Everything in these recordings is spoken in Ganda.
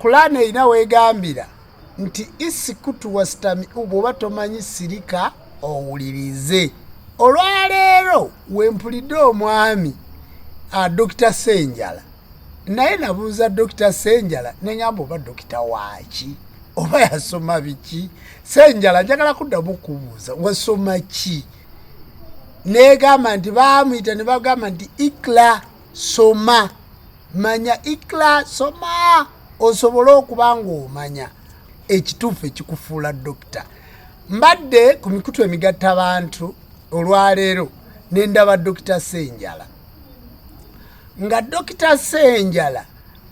Kulane ina wegambira nti isikutu wastami bwoba tomanyi sirika owulirize. Olwaleero wempulidde omwami Dr. Ssenjala naye nabuuza Dr. Ssenjala neŋŋamba oba dokita waaki oba yasoma biki. Ssenjala njagala kuddamu kubuuza wasoma ki? Negamba nti baamuyita ne bagamba nti ikla soma, manya ikla soma osobole okuba ng'omanya. Ekituufu ekikufuula dokita. Mbadde ku mikutu emigatta abantu olwaleero ne ndaba Dr. Ssenjala nga Dr. Ssenjala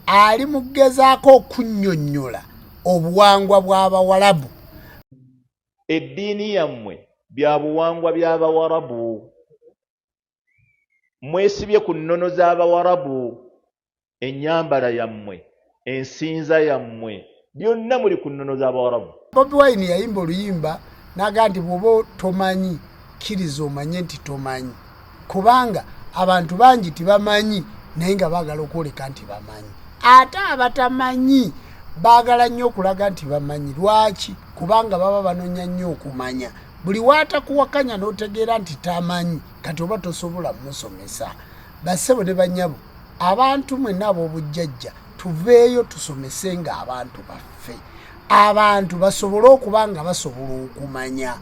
ali mu kugezaako okunnyonnyola obuwangwa bw'Abawarabu. Eddiini yammwe bya buwangwa by'Abawarabu. Mwesibye ku nnono z'Abawarabu. Ennyambala yammwe, ensinza yammwe, byonna muli ku nnono z'Abawarabu. Bobi Wine yayimba oluyimba n'agamba nti bw'oba tomanyi kkiriza omanye nti tomanyi, kubanga abantu bangi tibamanyi naye nga baagala okwoleka nti bamanyi. Ate abatamanyi baagala nnyo okulaga nti bamanyi. Lwaki? Kubanga baba banoonya nnyo okumanya. Buli waatakuwakanya n'otegeera nti tamanyi kati oba tosobola musomesa. Bassebo ne bannyabo, abantu mwenna ab'obujjajja tuveeyo tusomesenga abantu baffe. Abantu basobole okuba nga basobola okumanya.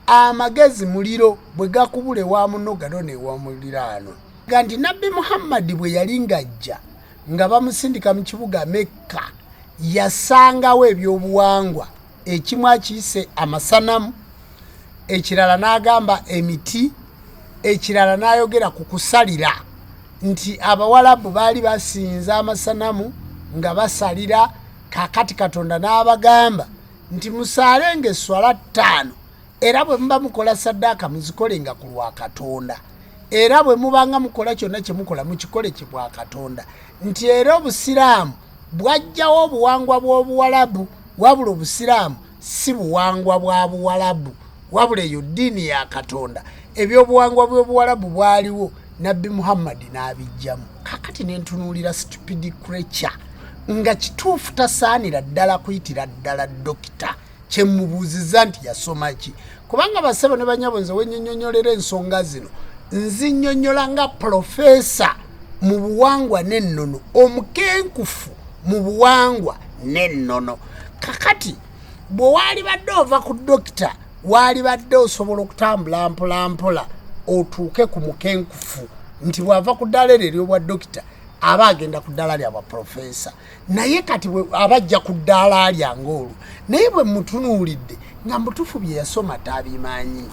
Amagezi muliro bwe gakubule wa muno galone wa muliraano. Ganti Nabbi Muhammad bwe yali ngajja nga bamusindika mu kibuga Mekka yasangawo ebyobuwangwa. Ekimu akiyise amasanamu, ekirala n'agamba emiti, ekirala n'ayogera ku kusalira nti Abawarabu baali basinza amasanamu nga basalira. Kakati Katonda n'abagamba nti musaalenga esswala 5 era bwe muba mukola saddaaka muzikolenga ku lwa Katonda, era bwe mubanga mukola kyonna kye mukola mukikole kye bwa Katonda. Nti era Obusiraamu bwajjawo obuwangwa bw'Obuwarabu, wabula Obusiraamu si buwangwa bwa Buwarabu, wabula eyo ddiini ya Katonda. Ebyobuwangwa bw'Obuwarabu bwaliwo, Nabbi Muhammad n'abijjamu. Kakati ne ntunuulira stupid creature nga kituufu tasaanira ddala kuyitira ddala dokita kye mubuuziza nti yasoma ki. Kubanga bassebo ne bannyabo nze wennyonnyolera ensonga zino nzinnyonnyola nga profesa mu buwangwa n'ennono, omukenkufu mu buwangwa n'ennono. Kakati bwe waali badde ova ku dokita waali badde osobola okutambula mpola mpola otuuke ku mukenkufu nti bw'ava ku ddaala eryo ery'obwa dokita aba agenda ku ddaala lya bwa profesa. Naye kati abajja ku ddaala lyange olwo naye bwe mutunuulidde nga mutuufu bye yasoma tabimanyi.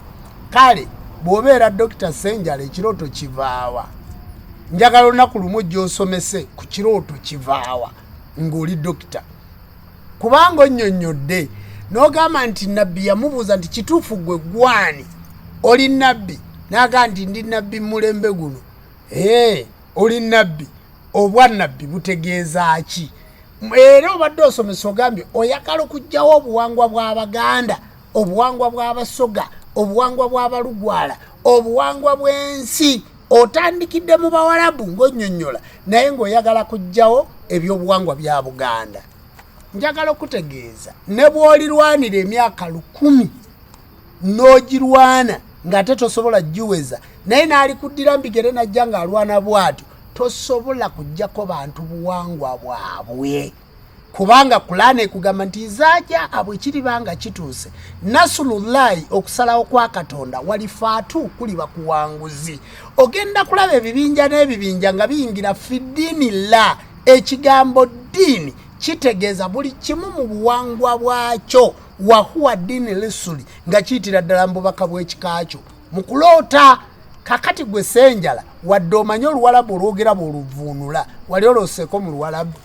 Kale bw'obeera Dr. Ssenjala ekirooto kivaawa? Njagala olunaku lumu gy'osomese ku kirooto kivaawa ng'oli dokita, kubanga onnyonnyodde n'ogamba nti nabbi yamubuuza nti kituufu gwe gwani oli nabbi, n'agamba nti ndi nabbi mulembe guno. Oli nabbi, obwa nabbi butegeeza ki? Era obadde osomesa ogambye oyagala okuggyawo obuwangwa bw'Abaganda, obuwangwa bw'Abasoga, obuwangwa bw'Abalugwala, obuwangwa bw'ensi. Otandikidde mu Bawarabu ng'onnyonnyola naye ng'oyagala kuggyawo ebyobuwangwa bya Buganda. Njagala okutegeeza ne bw'olirwanira emyaka 10 n'ogirwana ng'ate tosobola giweza, naye n'alikuddira mbigere najja ng'alwana bw'atyo, tosobola kuggyako bantu buwangwa bwabwe. Kubanga Kulana ekugamba nti izaaja abwe kiribanga kituuse Nasulullahi, okusalawo kwa Katonda walifaatu kuliba kuwanguzi. Ogenda kulaba ebibinja n'ebibinja nga biyingira fiddiini la. Ekigambo ddiini kitegeeza buli kimu mu buwangwa bwakyo. Wahuwa ddiini lisuli nga kiyitira ddala mu bubaka bw'ekikakyo mu kuloota. Kakati gwe Ssenjala wadde omanye Oluwarabu olwogera bw'oluvuunula wali olooseeko mu Luwarabu.